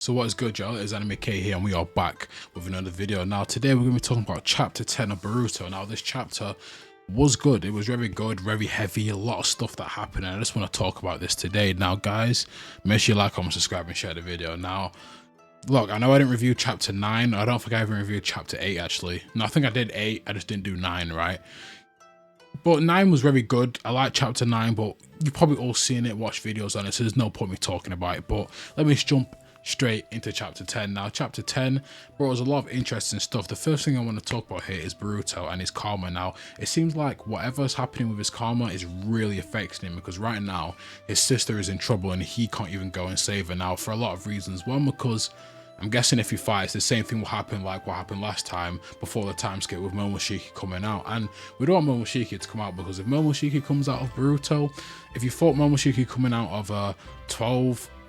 So what is good, y'all? It's Anime K here, and we are back with another video. Now today we're going to be talking about chapter 10 of Naruto. Now this chapter was good. It was very good, very heavy, a lot of stuff that happened, and I just want to talk about this today. Now guys, make sure you like, comment, subscribe, and share the video. Now look, I know I didn't review chapter 9. I don't think I even reviewed chapter 8 actually. No, I think I did 8. I just didn't do 9, right? But 9 was very good. I like chapter 9, but you've probably all seen it, watched videos on it, so there's no point me talking about it. But let me just jump straight into chapter 10. Now chapter 10 brought us a lot of interesting stuff. The first thing I want to talk about here is Boruto and his karma. Now it seems like whatever's happening with his karma is really affecting him, because right now his sister is in trouble and he can't even go and save her now for a lot of reasons. One, because I'm guessing if he fights, the same thing will happen like what happened last time before the time skip with Momoshiki coming out. And we don't want Momoshiki to come out, because if Momoshiki comes out of Boruto, if you thought Momoshiki coming out of a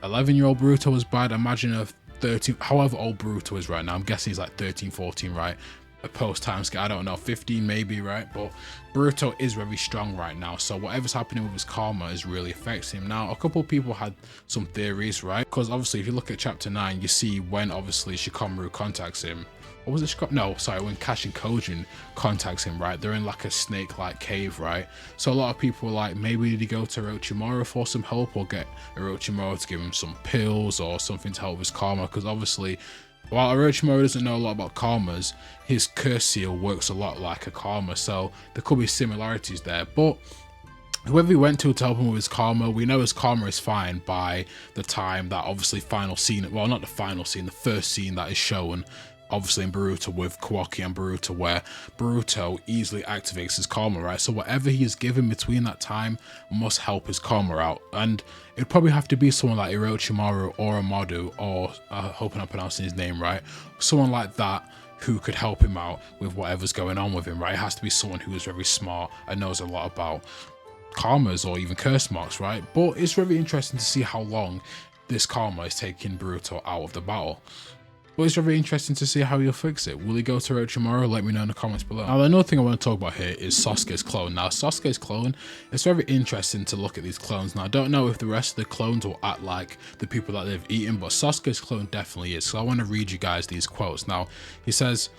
11-year-old Boruto was bad, imagine a 13, however old Boruto is right now. I'm guessing he's like 13, 14, right? A post time skip, I don't know, 15 maybe, right? But Boruto is very strong right now, so whatever's happening with his karma is really affecting him. Now a couple of people had some theories, right? Because obviously if you look at chapter 9, you see when obviously Shikamaru contacts him, or was it no, sorry, when Kashin Kojin contacts him, right? They're in like a snake-like cave, right? So a lot of people were like, maybe did he go to Orochimaru for some help, or get Orochimaru to give him some pills or something to help his karma? Because obviously, while Orochimaru doesn't know a lot about karmas, his curse seal works a lot like a karma, so there could be similarities there. But whoever he went to help him with his karma, we know his karma is fine by the time that obviously final scene, well, not the final scene, the first scene that is shown obviously in Boruto with Kawaki and Boruto, where Boruto easily activates his karma, right? So whatever he is given between that time must help his karma out, and it'd probably have to be someone like Orochimaru or Amado, or I hope I'm pronouncing his name right, someone like that who could help him out with whatever's going on with him, right? It has to be someone who is very smart and knows a lot about karmas or even curse marks, right? But it's very interesting to see how long this karma is taking Boruto out of the battle. But it's very interesting to see how he'll fix it. Will he go to Orochimaru? Let me know in the comments below. Now, another thing I want to talk about here is Sasuke's clone. Now, Sasuke's clone, it's very interesting to look at these clones. Now, I don't know if the rest of the clones will act like the people that they've eaten, but Sasuke's clone definitely is. So I want to read you guys these quotes. Now, he says,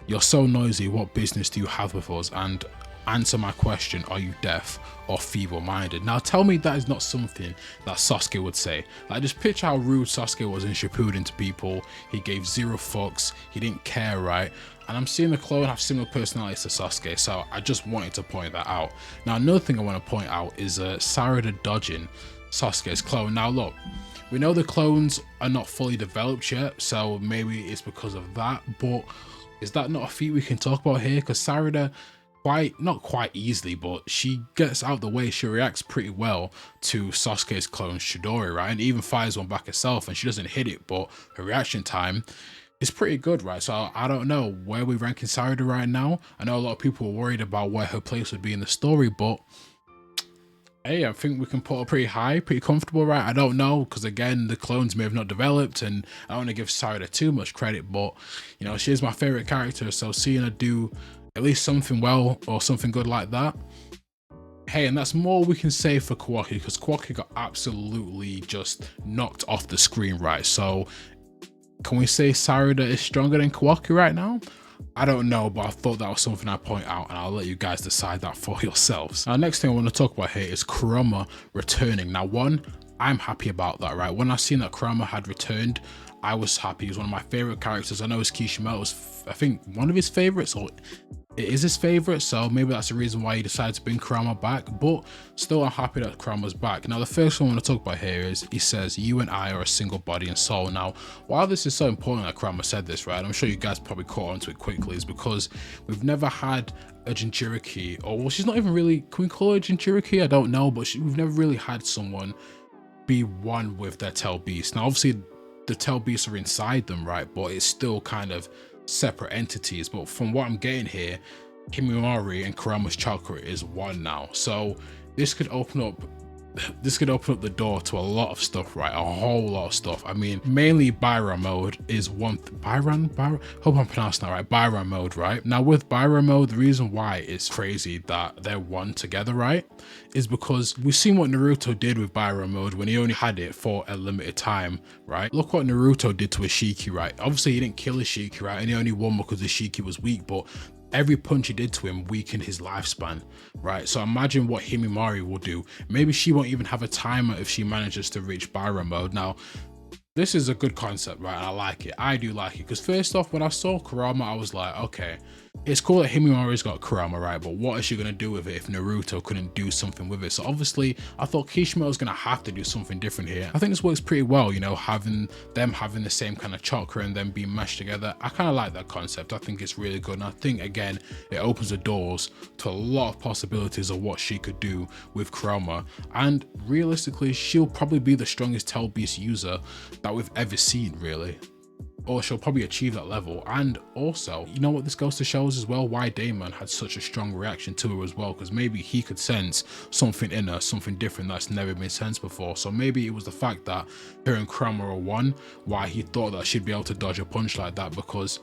"You're so noisy, what business do you have with us? And answer my question, are you deaf or feeble-minded?" Now tell me that is not something that Sasuke would say. Like, just picture how rude Sasuke was in Shippuden to people. He gave zero fucks, he didn't care, right? And I'm seeing the clone have similar personalities to Sasuke, so I just wanted to point that out. Now another thing I want to point out is Sarada dodging Sasuke's clone. Now look, we know the clones are not fully developed yet, so maybe it's because of that, but is that not a feat we can talk about here? Because Sarada, not quite easily, but she gets out the way, she reacts pretty well to Sasuke's clone Chidori, right? And even fires one back herself, and she doesn't hit it, but her reaction time is pretty good, right? So I don't know where we rank in Sarada right now. I know a lot of people are worried about where her place would be in the story, but hey, I think we can put her pretty high, pretty comfortable, right? I don't know, because again, the clones may have not developed, and I don't want to give Sarada too much credit, but you know, she is my favorite character, so seeing her do at least something well or something good like that, hey, and that's more we can say for Kawaki, because Kawaki got absolutely just knocked off the screen, right? So can we say Sarada is stronger than Kawaki right now? I don't know, but I thought that was something I'd point out, and I'll let you guys decide that for yourselves. Now, next thing I want to talk about here is Kurama returning. Now, one, I'm happy about that, right? When I seen that Kurama had returned, I was happy. He was one of my favorite characters. I know it's Kishimoto's, I think, one of his favorites, or it is his favorite, so maybe that's the reason why he decided to bring Kurama back, but still I'm happy that Kurama's back. Now the first one I want to talk about here is, he says, "You and I are a single body and soul." Now while this is so important that Kurama said this, right, I'm sure you guys probably caught onto it quickly, is because we've never had a Jinchuriki, or well, she's not even really, can we call her Jinchuriki? I don't know, but we've never really had someone be one with their tail beast. Now obviously the tail beasts are inside them, right, but it's still kind of separate entities. But from what I'm getting here, Himawari and Kurama's chakra is one now, so this could open up this could open up the door to a lot of stuff, right? A whole lot of stuff. I mean, mainly Byron mode is one Byron, hope I'm pronouncing that right. Byron mode, right? Now with Byron mode, the reason why it's crazy that they're one together, right, is because we've seen what Naruto did with Byron mode when he only had it for a limited time, right? Look what Naruto did to Ishiki, right? Obviously he didn't kill Ishiki, right? And he only won because Ishiki was weak, but every punch he did to him weakened his lifespan, right? So imagine what Himawari will do. Maybe she won't even have a timer if she manages to reach Byron mode. Now, this is a good concept, right? I like it. I do like it because first off, when I saw Kurama, I was like, okay, it's cool that Himawari's got Kurama, right? But what is she going to do with it if Naruto couldn't do something with it? So obviously, I thought Kishimoto was going to have to do something different here. I think this works pretty well, you know, having the same kind of chakra and then being meshed together. I kind of like that concept. I think it's really good. And I think, again, it opens the doors to a lot of possibilities of what she could do with Kurama. And realistically, she'll probably be the strongest Tail Beast user that we've ever seen, really. Or she'll probably achieve that level. And also, you know what this goes to show us as well? Why Daemon had such a strong reaction to her as well, because maybe he could sense something in her, something different that's never been sensed before. So maybe it was the fact that her and Kurama are one, why he thought that she'd be able to dodge a punch like that, because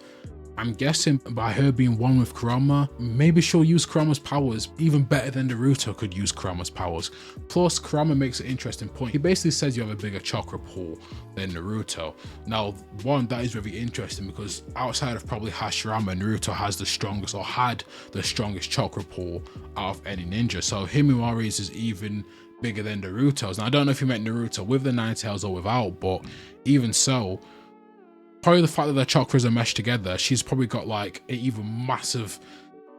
I'm guessing by her being one with Kurama, maybe she'll use Kurama's powers even better than Naruto could use Kurama's powers. Plus, Kurama makes an interesting point. He basically says you have a bigger chakra pool than Naruto. Now, one, that is very interesting because outside of probably Hashirama, Naruto has the strongest, or had the strongest chakra pool out of any ninja. So Himawari's is even bigger than Naruto's. Now, I don't know if you meant Naruto with the Nine Tails or without, but even so, probably the fact that their chakras are meshed together, she's probably got like an even massive,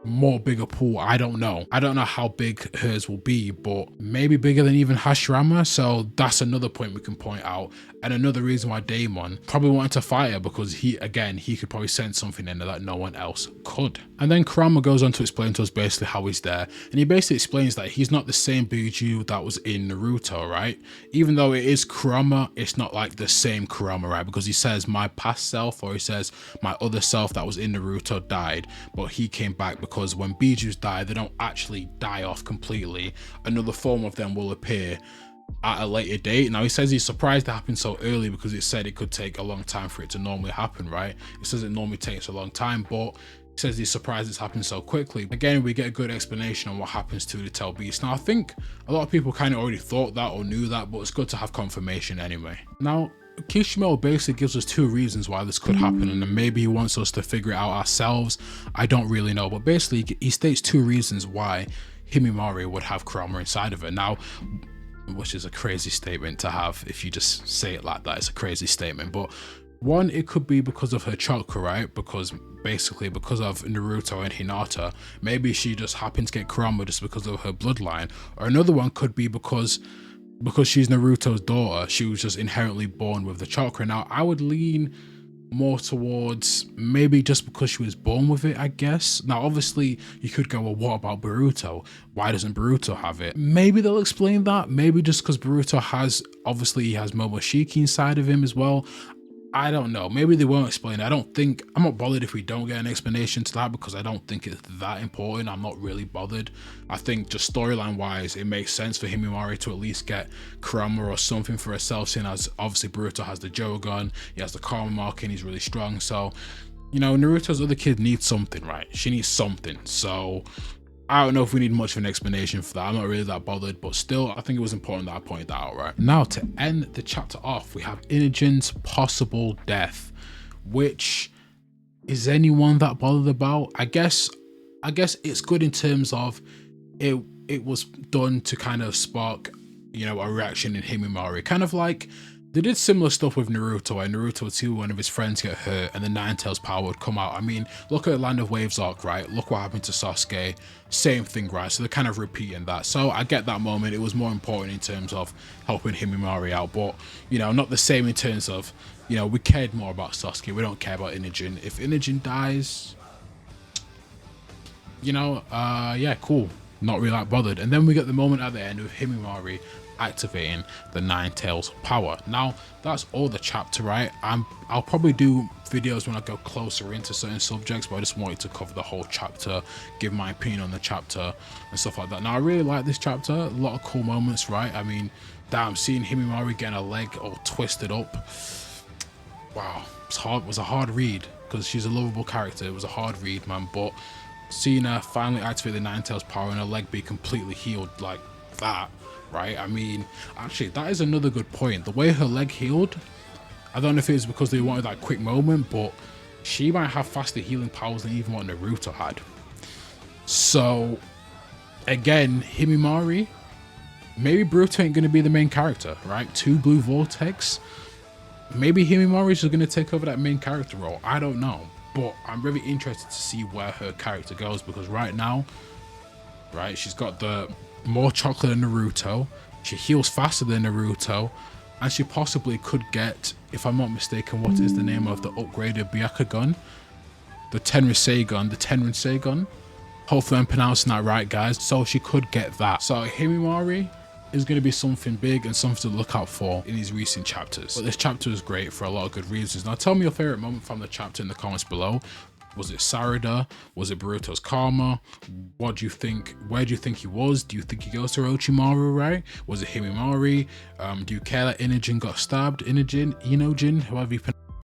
more bigger pool. I don't know how big hers will be, but maybe bigger than even Hashirama. So that's another point we can point out, and another reason why Daemon probably wanted to fight her, because he could probably sense something in her that no one else could. And then Kurama goes on to explain to us basically how he's there, and he basically explains that he's not the same Biju that was in Naruto, right? Even though it is Kurama, it's not like the same Kurama, right? Because he says my past self, or he says my other self that was in Naruto died, but he came back because when Bijus die, they don't actually die off completely. Another form of them will appear at a later date. Now he says he's surprised it happened so early because it said it could take a long time for it to normally happen, right? It says it normally takes a long time, but he says he's surprised it's happened so quickly. Again, we get a good explanation on what happens to the Tail Beast. Now I think a lot of people kind of already thought that or knew that, but it's good to have confirmation anyway. Now Kishimoto basically gives us two reasons why this could happen, and then maybe he wants us to figure it out ourselves. I don't really know, but basically he states two reasons why Himawari would have Kurama inside of her. Now, which is a crazy statement to have. If you just say it like that, it's a crazy statement. But one, it could be because of her chakra, right? Because basically because of Naruto and Hinata, maybe she just happened to get Kurama just because of her bloodline. Or another one could be because she's Naruto's daughter, she was just inherently born with the chakra. Now I would lean more towards maybe just because she was born with it, I guess. Now obviously you could go, well, what about Boruto? Why doesn't Boruto have it? Maybe they'll explain that. Maybe just because Boruto obviously he has Momoshiki inside of him as well. I don't know. Maybe they won't explain it. I'm not bothered if we don't get an explanation to that, because I don't think it's that important. I'm not really bothered. I think just storyline wise, it makes sense for Himawari to at least get Kurama or something for herself, seeing as obviously Boruto has the Jogan, he has the Karma mark, and he's really strong. So, you know, Naruto's other kid needs something, right? She needs something. So I don't know if we need much of an explanation for that. I'm not really that bothered, but still, I think it was important that I pointed that out, right? Now, to end the chapter off, we have Inogen's possible death, which is anyone that bothered about? I guess it's good in terms of it was done to kind of spark, you know, a reaction in Himawari. Kind of like they did similar stuff with Naruto, where Naruto would see one of his friends get hurt and the Nine Tails power would come out. I mean, look at Land of Waves arc, right? Look what happened to Sasuke. Same thing, right? So they're kind of repeating that. So I get that moment. It was more important in terms of helping Himawari out, but, you know, not the same in terms of, you know, we cared more about Sasuke. We don't care about Inogen. If Inogen dies, you know, yeah, cool. Not really that bothered. And then we get the moment at the end with Himawari activating the Nine Tails power. Now that's all the chapter, right? I'll probably do videos when I go closer into certain subjects, but I just wanted to cover the whole chapter, give my opinion on the chapter and stuff like that. Now I really like this chapter, a lot of cool moments, right? I mean, damn, seeing Himawari getting a leg all twisted up, wow, it was a hard read, because she's a lovable character. It was a hard read, man, but seeing her finally activate the Nine Tails power and her leg be completely healed like that, right? I mean, actually, that is another good point. The way her leg healed, I don't know if it was because they wanted that quick moment, but she might have faster healing powers than even what Naruto had. So, again, Himawari, maybe Boruto ain't going to be the main character, right? 2 Blue Vortex. Maybe Himawari is just going to take over that main character role. I don't know. But I'm really interested to see where her character goes, because right now, right, she's got the more chocolate than Naruto. She heals faster than Naruto. And she possibly could get, if I'm not mistaken, what is the name of the upgraded Byakugan? The Tenrin gun. Hopefully I'm pronouncing that right, guys. So she could get that. So Himawari is going to be something big and something to look out for in these recent chapters. But this chapter is great for a lot of good reasons. Now tell me your favorite moment from the chapter in the comments below. Was it Sarada? Was it Boruto's karma? What do you think? Where do you think he was? Do you think he goes to Orochimaru, right? Was it Himawari? Do you care that Inojin got stabbed? Inojin, however you pronounce